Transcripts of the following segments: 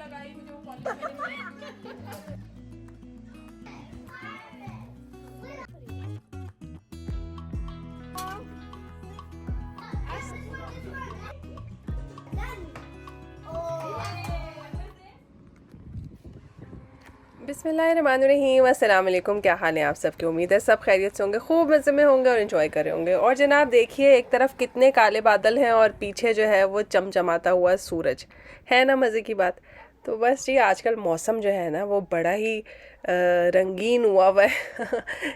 लगाई मुझे वो कॉलेज में। बिस्मिल्लाहिर्रहमानिर्रहीम, अस्सलाम वालेकुम। क्या हाल है आप सबकी? उम्मीद है सब खैरियत से होंगे, खूब मज़े में होंगे और इन्जॉय कर रहे होंगे। और जनाब देखिए, एक तरफ कितने काले बादल हैं और पीछे जो है वो चमचमाता हुआ सूरज है ना। मज़े की बात। तो बस जी, आजकल मौसम जो है ना वो बड़ा ही रंगीन हुआ हुआ है।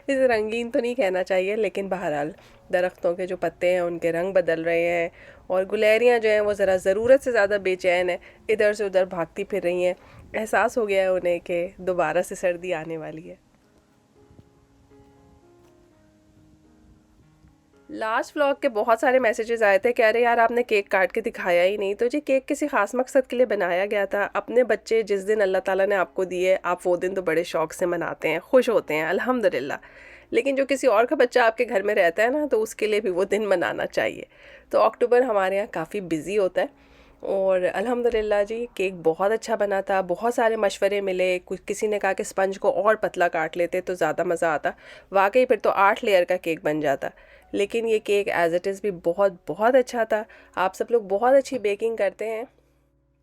इसे रंगीन तो नहीं कहना चाहिए, लेकिन बहरहाल दरख्तों के जो पत्ते हैं उनके रंग बदल रहे हैं और गुलहरियाँ जो हैं वो ज़रा ज़रूरत से ज़्यादा बेचैन है, इधर से उधर भागती फिर रही हैं। एहसास हो गया है उन्हें कि दोबारा से सर्दी आने वाली है। लास्ट व्लॉग के बहुत सारे मैसेजेस आए थे, कह रहे यार आपने केक काट के दिखाया ही नहीं। तो जी, केक किसी खास मकसद के लिए बनाया गया था। अपने बच्चे जिस दिन अल्लाह ताला ने आपको दिए, आप वो दिन तो बड़े शौक से मनाते हैं, खुश होते हैं, अल्हम्दुलिल्लाह। लेकिन जो किसी और का बच्चा आपके घर में रहता है ना, तो उसके लिए भी वो दिन मनाना चाहिए। तो अक्टूबर हमारे यहाँ काफ़ी बिजी होता है और अल्हम्दुलिल्लाह जी केक बहुत अच्छा बना था। बहुत सारे मशवरे मिले, कुछ किसी ने कहा कि स्पंज को और पतला काट लेते तो ज़्यादा मज़ा आता। वाकई फिर तो 8 लेयर का केक बन जाता। लेकिन ये केक एज़ इट इज़ भी बहुत बहुत अच्छा था। आप सब लोग बहुत अच्छी बेकिंग करते हैं।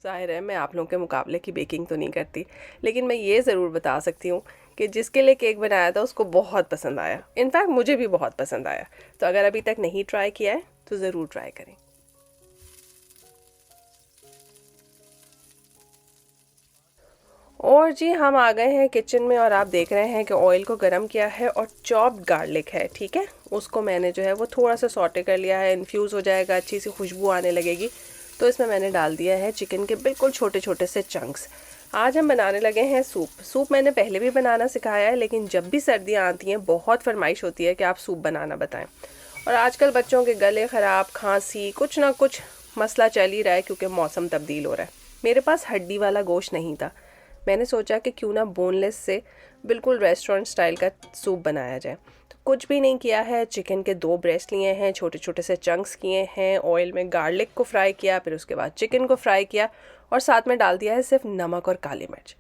ज़ाहिर है मैं आप लोगों के मुकाबले की बेकिंग तो नहीं करती, लेकिन मैं ये ज़रूर बता सकती हूँ कि जिसके लिए केक बनाया था उसको बहुत पसंद आया। इनफैक्ट मुझे भी बहुत पसंद आया। तो अगर अभी तक नहीं ट्राई किया है तो ज़रूर ट्राई करें। और जी हम आ गए हैं किचन में और आप देख रहे हैं कि ऑयल को गरम किया है और चॉप्ड गार्लिक है, ठीक है। उसको मैंने जो है वो थोड़ा सा सॉटे कर लिया है, इन्फ्यूज़ हो जाएगा, अच्छी सी खुशबू आने लगेगी। तो इसमें मैंने डाल दिया है चिकन के बिल्कुल छोटे छोटे से चंक्स। आज हम बनाने लगे हैं सूप मैंने पहले भी बनाना सिखाया है, लेकिन जब भी सर्दियाँ आती हैं बहुत फरमाइश होती है कि आप सूप बनाना बताएं। और आजकल बच्चों के गले ख़राब, खांसी, कुछ ना कुछ मसला चल ही रहा है क्योंकि मौसम तब्दील हो रहा है। मेरे पास हड्डी वाला गोश्त नहीं था। मैंने सोचा कि क्यों ना बोनलेस से बिल्कुल रेस्टोरेंट स्टाइल का सूप बनाया जाए। तो कुछ भी नहीं किया है, चिकन के 2 ब्रेस्ट लिए हैं, छोटे छोटे से चंक्स किए हैं, ऑयल में गार्लिक को फ्राई किया, फिर उसके बाद चिकन को फ्राई किया और साथ में डाल दिया है सिर्फ नमक और काली मिर्च।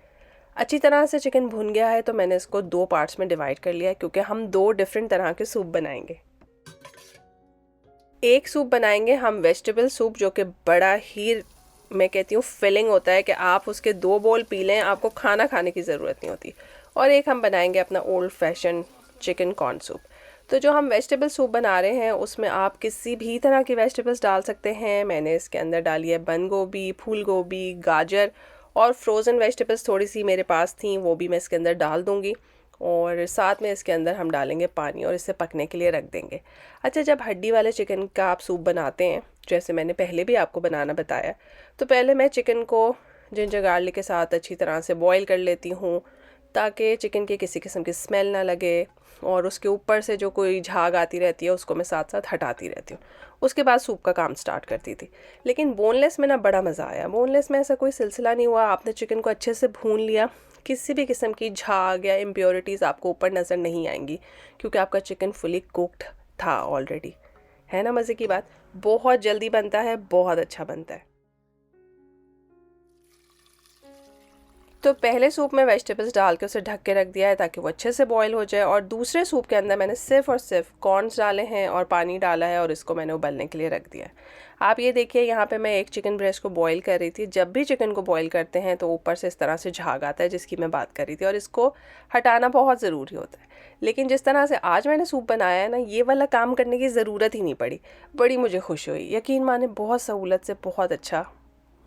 अच्छी तरह से चिकन भुन गया है तो मैंने इसको 2 पार्ट्स में डिवाइड कर लिया है क्योंकि हम 2 डिफरेंट तरह के सूप बनाएंगे। एक सूप बनाएंगे हम वेजिटेबल सूप, जो कि बड़ा ही, मैं कहती हूँ, फिलिंग होता है कि आप उसके 2 बोल पी लें, आपको खाना खाने की ज़रूरत नहीं होती। और एक हम बनाएंगे अपना old fashion chicken corn soup. तो जो हम वेजिटेबल सूप बना रहे हैं उसमें आप किसी भी तरह की वेजिटेबल्स डाल सकते हैं। मैंने इसके अंदर डाली है बंद गोभी, फूल गोभी, गाजर और फ्रोज़न वेजिटेबल्स थोड़ी सी मेरे पास थी, वो भी मैं इसके अंदर डाल दूँगी। और साथ में इसके अंदर हम डालेंगे पानी और इसे पकने के लिए रख देंगे। अच्छा, जब हड्डी वाले चिकन का आप सूप बनाते हैं, जैसे मैंने पहले भी आपको बनाना बताया, तो पहले मैं चिकन को जिंजर गार्लिक के साथ अच्छी तरह से बॉईल कर लेती हूँ ताकि चिकन की किसी किस्म की स्मेल ना लगे और उसके ऊपर से जो कोई झाग आती रहती है उसको मैं साथ साथ हटाती रहती हूँ। उसके बाद सूप का काम स्टार्ट करती थी। लेकिन बोनलेस में ना बड़ा मज़ा आया। बोनलेस में ऐसा कोई सिलसिला नहीं हुआ, आपने चिकन को अच्छे से भून लिया, किसी भी किस्म की झाग या इम्प्योरिटीज़ आपको ऊपर नज़र नहीं आएंगी क्योंकि आपका चिकन फुली कुक्ड था ऑलरेडी। है ना मज़े की बात। बहुत जल्दी बनता है, बहुत अच्छा बनता है। तो पहले सूप में वेजिटेबल्स डाल के उसे ढक के रख दिया है ताकि वो अच्छे से बॉईल हो जाए। और दूसरे सूप के अंदर मैंने सिर्फ और सिर्फ कॉर्न्स डाले हैं और पानी डाला है और इसको मैंने उबलने के लिए रख दिया है। आप ये देखिए, यहाँ पे मैं एक चिकन ब्रेस्ट को बॉईल कर रही थी। जब भी चिकन को बॉईल करते हैं तो ऊपर से इस तरह से झाग आता है जिसकी मैं बात कर रही थी, और इसको हटाना बहुत ज़रूरी होता है। लेकिन जिस तरह से आज मैंने सूप बनाया है ना, ये वाला काम करने की ज़रूरत ही नहीं पड़ी। बड़ी मुझे खुशी हुई, यकीन माने बहुत सहूलत से बहुत अच्छा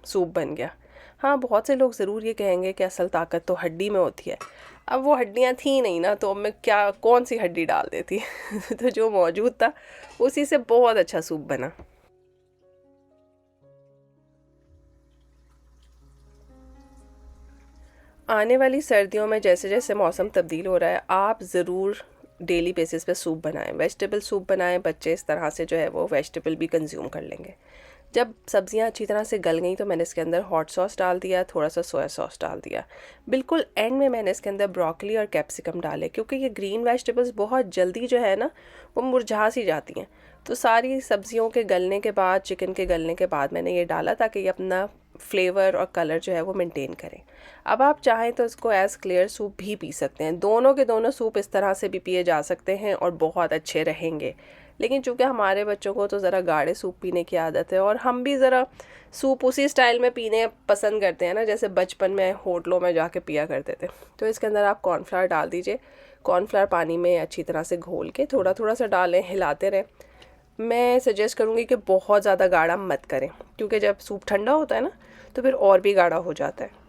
सूप बन गया। हाँ, बहुत से लोग ज़रूर ये कहेंगे कि असल ताकत तो हड्डी में होती है। अब वो हड्डियाँ थी नहीं ना, तो अब मैं क्या कौन सी हड्डी डाल देती। तो जो मौजूद था उसी से बहुत अच्छा सूप बना। आने वाली सर्दियों में जैसे जैसे मौसम तब्दील हो रहा है, आप ज़रूर डेली बेसिस पे सूप बनाएं, वेजिटेबल सूप बनाएं। बच्चे इस तरह से जो है वो वेजिटेबल भी कंज्यूम कर लेंगे। जब सब्जियां अच्छी तरह से गल गई तो मैंने इसके अंदर हॉट सॉस डाल दिया, थोड़ा सा सोया सॉस डाल दिया। बिल्कुल एंड में मैंने इसके अंदर ब्रोकली और कैप्सिकम डाले, क्योंकि ये ग्रीन वेजिटेबल्स बहुत जल्दी जो है ना वो मुरझा सी जाती हैं। तो सारी सब्जियों के गलने के बाद, चिकन के गलने के बाद मैंने ये डाला, ताकि ये अपना फ्लेवर और कलर जो है वो मेंटेन करें। अब आप चाहें तो इसको एज़ क्लियर सूप भी पी सकते हैं। दोनों के दोनों सूप इस तरह से भी पिए जा सकते हैं और बहुत अच्छे रहेंगे। लेकिन चूँकि हमारे बच्चों को तो ज़रा गाढ़े सूप पीने की आदत है, और हम भी ज़रा सूप उसी स्टाइल में पीने पसंद करते हैं ना, जैसे बचपन में होटलों में जाके पिया करते थे। तो इसके अंदर आप कॉर्नफ्लावर डाल दीजिए। कॉर्नफ्लावर पानी में अच्छी तरह से घोल के थोड़ा थोड़ा सा डालें, हिलाते रहें। मैं सजेस्ट करूँगी कि बहुत ज़्यादा गाढ़ा मत करें, क्योंकि जब सूप ठंडा होता है ना तो फिर और भी गाढ़ा हो जाता है।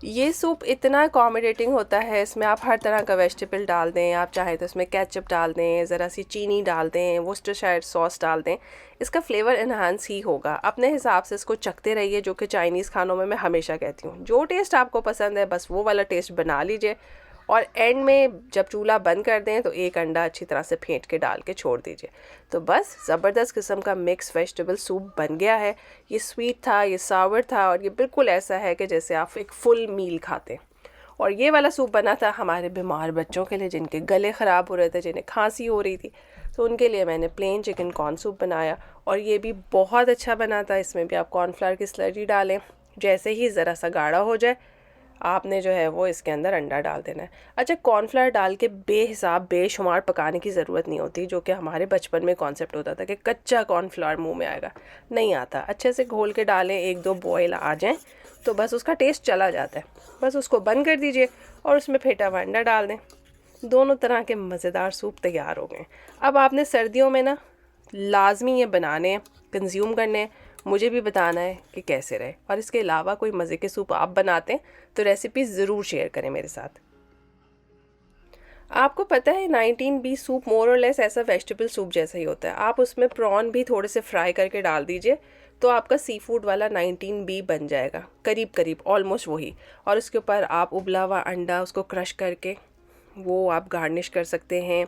ये सूप इतना अकोमोडेटिंग होता है, इसमें आप हर तरह का वेजिटेबल डाल दें, आप चाहें तो इसमें केचप डाल दें, ज़रा सी चीनी डाल दें, वोस्टरशायर सॉस डाल दें, इसका फ्लेवर इन्हांस ही होगा। अपने हिसाब से इसको चखते रहिए, जो कि चाइनीज़ खानों में मैं हमेशा कहती हूँ, जो टेस्ट आपको पसंद है बस वो वाला टेस्ट बना लीजिए। और एंड में जब चूल्हा बंद कर दें तो एक अंडा अच्छी तरह से फेंट के डाल के छोड़ दीजिए। तो बस ज़बरदस्त किस्म का मिक्स वेजिटेबल सूप बन गया है। ये स्वीट था, ये सावर था, और ये बिल्कुल ऐसा है कि जैसे आप एक फुल मील खाते। और ये वाला सूप बना था हमारे बीमार बच्चों के लिए, जिनके गले ख़राब हो रहे थे, जिन्हें खांसी हो रही थी। तो उनके लिए मैंने प्लेन चिकन कॉर्न सूप बनाया, और ये भी बहुत अच्छा बना था। इसमें भी आप कॉर्नफ्लावर की स्लरी डालें। जैसे ही ज़रा सा गाढ़ा हो जाए, आपने जो है वो इसके अंदर अंडा डाल देना है। अच्छा, कॉर्नफ्लावर डाल के बेहिसाब बेशुमार पकाने की ज़रूरत नहीं होती, जो कि हमारे बचपन में कॉन्सेप्ट होता था कि कच्चा कॉर्नफ्लावर मुंह में आएगा। नहीं आता। अच्छे से घोल के डालें, एक दो बॉयल आ जाएं तो बस उसका टेस्ट चला जाता है। बस उसको बंद कर दीजिए और उसमें फेंटा हुआ अंडा डाल दें। दोनों तरह के मज़ेदार सूप तैयार हो गए। अब आपने सर्दियों में ना लाजमी ये बनाने हैं, कंज्यूम करने हैं। मुझे भी बताना है कि कैसे रहे, और इसके अलावा कोई मज़े के सूप आप बनाते हैं तो रेसिपी ज़रूर शेयर करें मेरे साथ। आपको पता है 19B सूप मोर और लेस ऐसा वेजिटेबल सूप जैसा ही होता है। आप उसमें प्रॉन भी थोड़े से फ्राई करके डाल दीजिए तो आपका सी फूड वाला 19B बन जाएगा, करीब करीब ऑलमोस्ट वही। और उसके ऊपर आप उबला हुआ अंडा उसको क्रश करके वो आप गार्निश कर सकते हैं,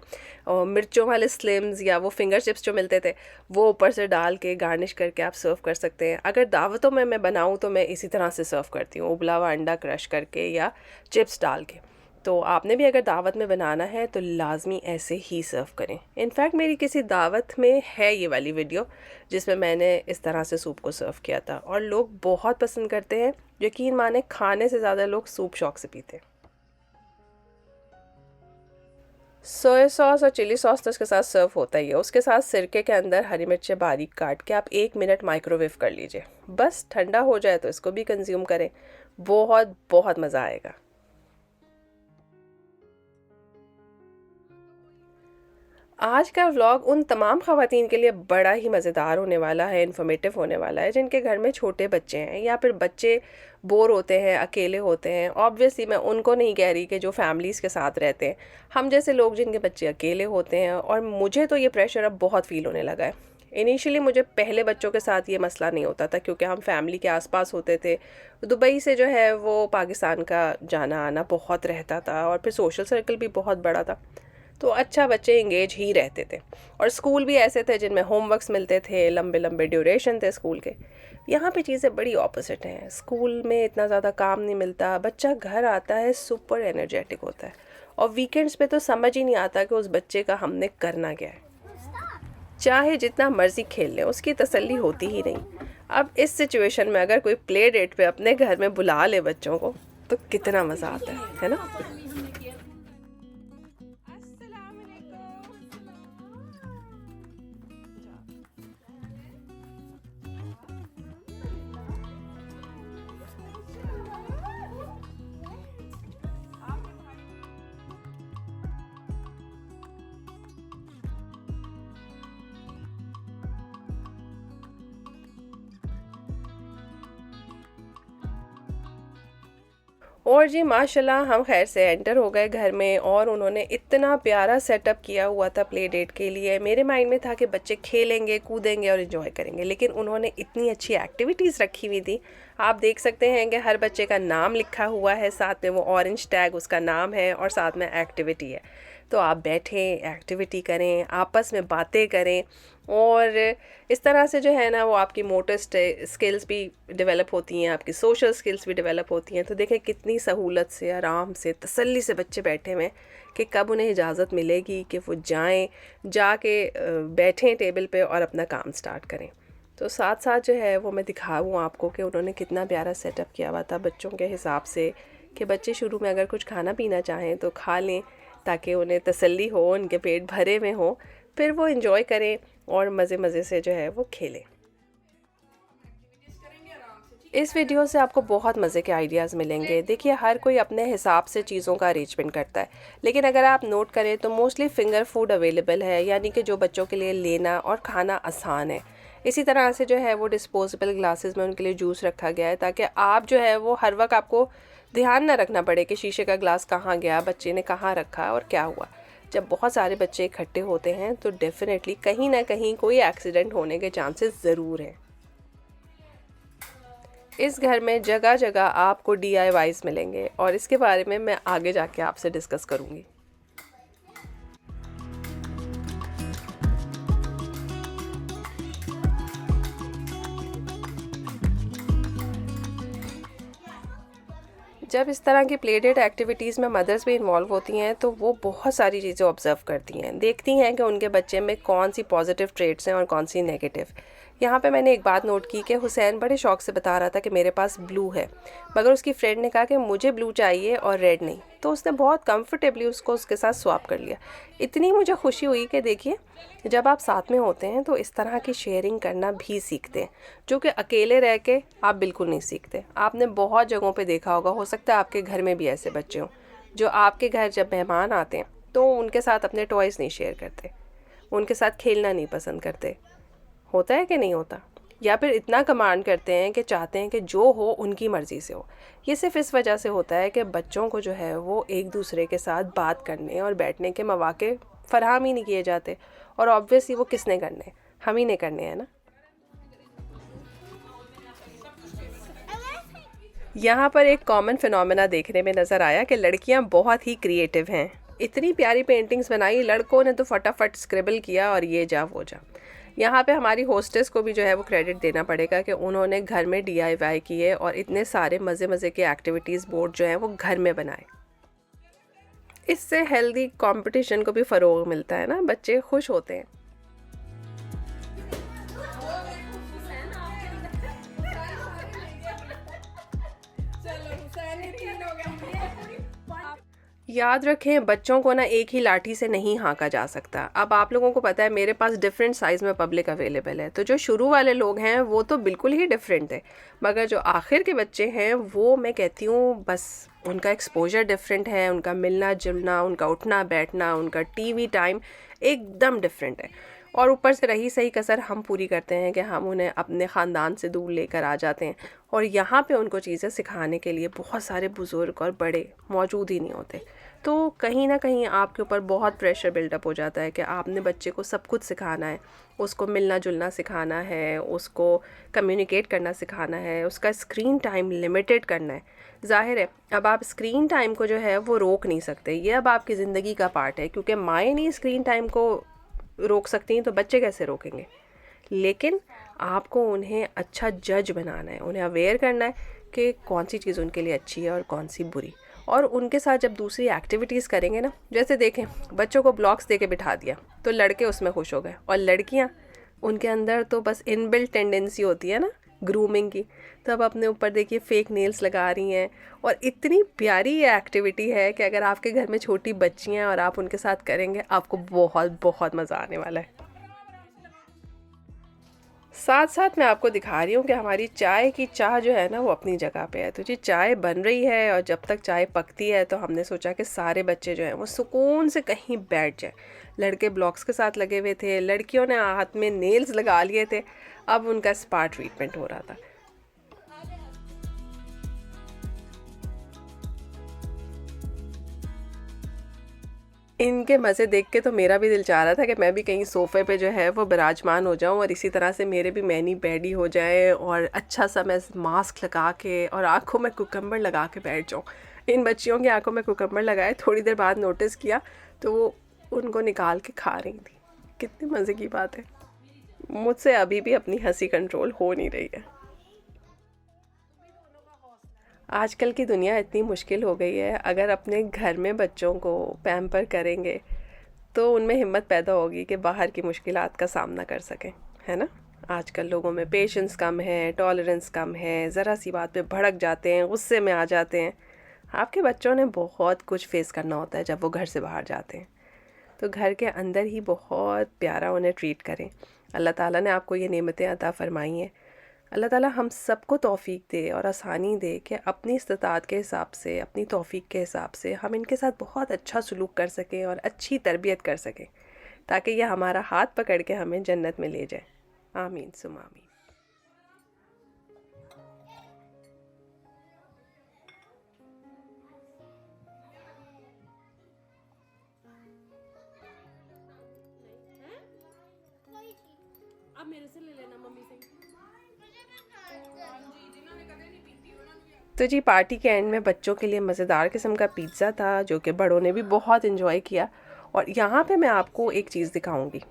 और मिर्चों वाले स्लिम्स या वो फिंगर चिप्स जो मिलते थे वो ऊपर से डाल के गार्निश करके आप सर्व कर सकते हैं। अगर दावतों में मैं बनाऊं तो मैं इसी तरह से सर्व करती हूँ, उबला हुआ अंडा क्रश करके या चिप्स डाल के। तो आपने भी अगर दावत में बनाना है तो लाजमी ऐसे ही सर्व करें। इनफैक्ट मेरी किसी दावत में है ये वाली वीडियो जिसमें मैंने इस तरह से सूप को सर्व किया था, और लोग बहुत पसंद करते हैं। यकीन माने खाने से ज़्यादा लोग सूप शौक से पीते हैं। सोया सॉस और चिली सॉस तो इसके साथ सर्व होता ही है। उसके साथ सिरके के अंदर हरी मिर्चें बारीक काट के आप 1 मिनट माइक्रोवेव कर लीजिए। बस ठंडा हो जाए तो इसको भी कंज्यूम करें, बहुत बहुत मज़ा आएगा। आज का व्लॉग उन तमाम ख़वातीन के लिए बड़ा ही मज़ेदार होने वाला है, इन्फॉर्मेटिव होने वाला है, जिनके घर में छोटे बच्चे हैं या फिर बच्चे बोर होते हैं, अकेले होते हैं। ऑब्वियसली मैं उनको नहीं कह रही कि जो फैमिलीज़ के साथ रहते हैं, हम जैसे लोग जिनके बच्चे अकेले होते हैं। और मुझे तो ये प्रेशर अब बहुत फ़ील होने लगा है। इनिशियली मुझे पहले बच्चों के साथ ये मसला नहीं होता था, क्योंकि हम फैमिली के आसपास होते थे। दुबई से जो है वो पाकिस्तान का जाना आना बहुत रहता था, और फिर सोशल सर्कल भी बहुत बड़ा था। तो अच्छा, बच्चे इंगेज ही रहते थे। और स्कूल भी ऐसे थे जिनमें होमवर्क्स मिलते थे, लंबे लंबे ड्यूरेशन थे स्कूल के। यहाँ पे चीज़ें बड़ी ऑपोजिट हैं। स्कूल में इतना ज़्यादा काम नहीं मिलता, बच्चा घर आता है सुपर एनर्जेटिक होता है, और वीकेंड्स पे तो समझ ही नहीं आता कि उस बच्चे का हमने करना क्या है। चाहे जितना मर्जी खेल लें, उसकी तसल्ली होती ही नहीं। अब इस सिचुएशन में अगर कोई प्ले डेट पे अपने घर में बुला ले बच्चों को तो कितना मज़ा आता है ना। और जी माशाल्लाह हम खैर से एंटर हो गए घर में और उन्होंने इतना प्यारा सेटअप किया हुआ था प्ले डेट के लिए। मेरे माइंड में था कि बच्चे खेलेंगे कूदेंगे और इन्जॉय करेंगे, लेकिन उन्होंने इतनी अच्छी एक्टिविटीज़ रखी हुई थी। आप देख सकते हैं कि हर बच्चे का नाम लिखा हुआ है, साथ में वो ऑरेंज टैग उसका नाम है और साथ में एक्टिविटी है। तो आप बैठें, एक्टिविटी करें, आपस में बातें करें और इस तरह से जो है ना वो आपकी मोटर स्किल्स भी डेवलप होती हैं, आपकी सोशल स्किल्स भी डेवलप होती हैं। तो देखें कितनी सहूलत से, आराम से, तसल्ली से बच्चे बैठे हुए कि कब उन्हें इजाज़त मिलेगी कि वो जाके बैठें टेबल पे और अपना काम स्टार्ट करें। तो साथ साथ जो है वो मैं दिखाऊँ आपको कि उन्होंने कितना प्यारा सेटअप किया हुआ था बच्चों के हिसाब से, कि बच्चे शुरू में अगर कुछ खाना पीना चाहें तो खा लें ताकि उन्हें तसल्ली हो, उनके पेट भरे में हो, फिर वो एंजॉय करें और मज़े मज़े से जो है वो खेलें। इस वीडियो से आपको बहुत मज़े के आइडियाज़ मिलेंगे। देखिए हर कोई अपने हिसाब से चीज़ों का अरेंजमेंट करता है, लेकिन अगर आप नोट करें तो मोस्टली फिंगर फूड अवेलेबल है, यानी कि जो बच्चों के लिए लेना और खाना आसान है। इसी तरह से जो है वो डिस्पोजेबल ग्लासेस में उनके लिए जूस रखा गया है ताकि आप जो है वो हर वक्त आपको ध्यान ना रखना पड़े कि शीशे का ग्लास कहाँ गया, बच्चे ने कहाँ रखा और क्या हुआ। जब बहुत सारे बच्चे इकट्ठे होते हैं तो डेफिनेटली कहीं ना कहीं कोई एक्सीडेंट होने के चांसेस ज़रूर हैं। इस घर में जगह जगह आपको DIYs मिलेंगे और इसके बारे में मैं आगे जाके आपसे डिस्कस करूँगी। जब इस तरह की प्ले डेट एक्टिविटीज़ में मदर्स भी इन्वॉल्व होती हैं तो वो बहुत सारी चीज़ें ऑब्जर्व करती हैं, देखती हैं कि उनके बच्चे में कौन सी पॉजिटिव ट्रेट्स हैं और कौन सी नेगेटिव। यहाँ पे मैंने एक बात नोट की कि हुसैन बड़े शौक से बता रहा था कि मेरे पास ब्लू है, मगर उसकी फ्रेंड ने कहा कि मुझे ब्लू चाहिए और रेड नहीं, तो उसने बहुत कंफर्टेबली उसको उसके साथ स्वैप कर लिया। इतनी मुझे खुशी हुई कि देखिए जब आप साथ में होते हैं तो इस तरह की शेयरिंग करना भी सीखते हैं, जो कि अकेले रह के आप बिल्कुल नहीं सीखते। आपने बहुत जगहों पे देखा होगा, हो सकता है आपके घर में भी ऐसे बच्चे हों जो आपके घर जब मेहमान आते हैं तो उनके साथ अपने टॉयज़ नहीं शेयर करते, उनके साथ खेलना नहीं पसंद करते। होता है कि नहीं होता? या फिर इतना कमांड करते हैं कि चाहते हैं कि जो हो उनकी मर्ज़ी से हो। ये सिर्फ इस वजह से होता है कि बच्चों को जो है वो एक दूसरे के साथ बात करने और बैठने के मौके फराहम ही नहीं किए जाते, और ऑब्वियसली वो किसने करने, हम ही ने करने हैं ना। यहाँ पर एक कॉमन फिनोमेना देखने में नज़र आया कि लड़कियाँ बहुत ही क्रिएटिव हैं। इतनी प्यारी पेंटिंग्स बनाई, लड़कों ने तो फटाफट स्क्रिबल किया और ये जा वो जा। यहाँ पे हमारी होस्टेस को भी जो है वो क्रेडिट देना पड़ेगा कि उन्होंने घर में DIY किए और इतने सारे मज़े मज़े के एक्टिविटीज़ बोर्ड जो हैं वो घर में बनाए। इससे हेल्दी कंपटीशन को भी फ़रोग मिलता है ना, बच्चे खुश होते हैं। याद रखें बच्चों को ना एक ही लाठी से नहीं हाँका जा सकता। अब आप लोगों को पता है मेरे पास डिफरेंट साइज़ में पब्लिक अवेलेबल है, तो जो शुरू वाले लोग हैं वो तो बिल्कुल ही डिफरेंट है, मगर जो आखिर के बच्चे हैं वो मैं कहती हूँ बस उनका एक्सपोजर डिफरेंट है, उनका मिलना जुलना, उनका उठना बैठना, उनका TV टाइम एकदम डिफरेंट है। और ऊपर से रही सही कसर हम पूरी करते हैं कि हम उन्हें अपने ख़ानदान से दूर लेकर आ जाते हैं और यहाँ पे उनको चीज़ें सिखाने के लिए बहुत सारे बुज़ुर्ग और बड़े मौजूद ही नहीं होते। तो कहीं ना कहीं आपके ऊपर बहुत प्रेशर बिल्डअप हो जाता है कि आपने बच्चे को सब कुछ सिखाना है, उसको मिलना जुलना सिखाना है, उसको कम्युनिकेट करना सिखाना है, उसका स्क्रीन टाइम लिमिटेड करना है। ज़ाहिर है अब आप स्क्रीन टाइम को जो है वो रोक नहीं सकते, ये अब आपकी ज़िंदगी का पार्ट है, क्योंकि माएँ नहीं स्क्रीन टाइम को रोक सकती हैं तो बच्चे कैसे रोकेंगे। लेकिन आपको उन्हें अच्छा जज बनाना है, उन्हें अवेयर करना है कि कौन सी चीज़ उनके लिए अच्छी है और कौन सी बुरी। और उनके साथ जब दूसरी एक्टिविटीज़ करेंगे ना, जैसे देखें बच्चों को ब्लॉक्स दे के बिठा दिया तो लड़के उसमें खुश हो गए, और लड़कियां उनके अंदर तो बस इनबिल्ट टेंडेंसी होती है ना ग्रूमिंग की, तो अब अपने ऊपर देखिए फेक नेल्स लगा रही हैं। और इतनी प्यारी ये एक्टिविटी है कि अगर आपके घर में छोटी बच्चियां और आप उनके साथ करेंगे आपको बहुत बहुत मज़ा आने वाला है। साथ साथ मैं आपको दिखा रही हूँ कि हमारी चाय की चाह जो है ना वो अपनी जगह पे है। तो जी चाय बन रही है और जब तक चाय पकती है तो हमने सोचा कि सारे बच्चे जो हैं वो सुकून से कहीं बैठ जाएं। लड़के ब्लॉक्स के साथ लगे हुए थे, लड़कियों ने हाथ में नेल्स लगा लिए थे, अब उनका स्पा ट्रीटमेंट हो रहा था। इनके मज़े देख के तो मेरा भी दिल चाह रहा था कि मैं भी कहीं सोफ़े पे जो है वो विराजमान हो जाऊं और इसी तरह से मेरे भी मैनी बैडी हो जाए और अच्छा सा मैं मास्क लगा के और आँखों में कुकम्बर लगा के बैठ जाऊं। इन बच्चियों की आँखों में कुकम्बर लगाए, थोड़ी देर बाद नोटिस किया तो वो उनको निकाल के खा रही थी। कितनी मज़े की बात है। मुझसे अभी भी अपनी हंसी कंट्रोल हो नहीं रही है। आजकल की दुनिया इतनी मुश्किल हो गई है, अगर अपने घर में बच्चों को पैम्पर करेंगे तो उनमें हिम्मत पैदा होगी कि बाहर की मुश्किलात का सामना कर सकें, है ना। आजकल लोगों में पेशेंस कम है, टॉलरेंस कम है, ज़रा सी बात पे भड़क जाते हैं, गुस्से में आ जाते हैं। आपके बच्चों ने बहुत कुछ फेस करना होता है जब वो घर से बाहर जाते हैं, तो घर के अंदर ही बहुत प्यारा उन्हें ट्रीट करें। अल्लाह ताला ने आपको ये नेमतें अता फ़रमाई हैं। अल्लाह ताला हम सबको तौफ़ीक दे और आसानी दे कि अपनी इस्तिताअत के हिसाब से, अपनी तौफ़ीक के हिसाब से हम इनके साथ बहुत अच्छा सलूक कर सकें और अच्छी तरबियत कर सकें, ताकि ये हमारा हाथ पकड़ के हमें जन्नत में ले जाए। आमीन सुम आमीन। अब मेरे से ले लेना मम्मी से। तो जी पार्टी के एंड में बच्चों के लिए मज़ेदार किस्म का पिज़्ज़ा था जो कि बड़ों ने भी बहुत इन्जॉय किया। और यहाँ पे मैं आपको एक चीज़ दिखाऊंगी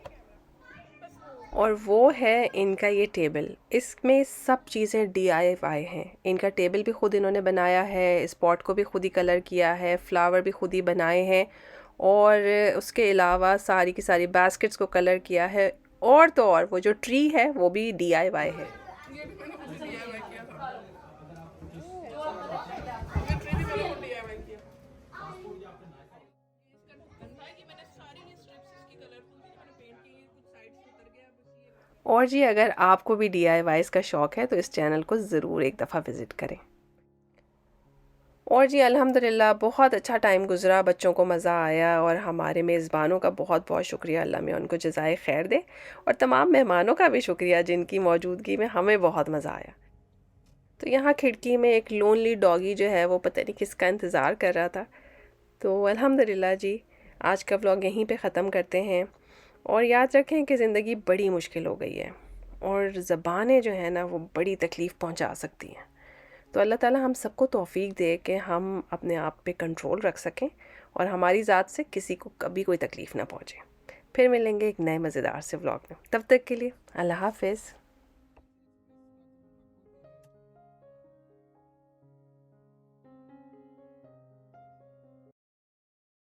और वो है इनका ये टेबल। इसमें सब चीज़ें DIY हैं। इनका टेबल भी ख़ुद इन्होंने बनाया है, स्पॉट को भी ख़ुद ही कलर किया है, फ्लावर भी ख़ुद ही बनाए हैं और उसके अलावा सारी की सारी बास्केट्स को कलर किया है। और तो और वो जो ट्री है वो भी DIY है। और जी अगर आपको भी DIYs का शौक़ है तो इस चैनल को ज़रूर एक दफ़ा विज़िट करें। और जी अल्हम्दुलिल्लाह बहुत अच्छा टाइम गुज़रा, बच्चों को मज़ा आया और हमारे मेज़बानों का बहुत बहुत शुक्रिया, अल्लाह में उनको जज़ाए खैर दे। और तमाम मेहमानों का भी शुक्रिया जिनकी मौजूदगी में हमें बहुत मज़ा आया। तो यहाँ खिड़की में एक लोनली डॉगी जो है वो पता नहीं किसका इंतज़ार कर रहा था। तो अल्हम्दुलिल्लाह जी आज का व्लॉग यहीं पे ख़त्म करते हैं। और याद रखें कि ज़िंदगी बड़ी मुश्किल हो गई है और ज़बानें जो हैं ना वो बड़ी तकलीफ़ पहुंचा सकती हैं। तो अल्लाह ताला हम सबको तौफ़ीक दे कि हम अपने आप पे कंट्रोल रख सकें और हमारी ज़ात से किसी को कभी कोई तकलीफ़ ना पहुंचे। फिर मिलेंगे एक नए मज़ेदार से व्लॉग में। तब तक के लिए अल्लाह हाफ़िज़।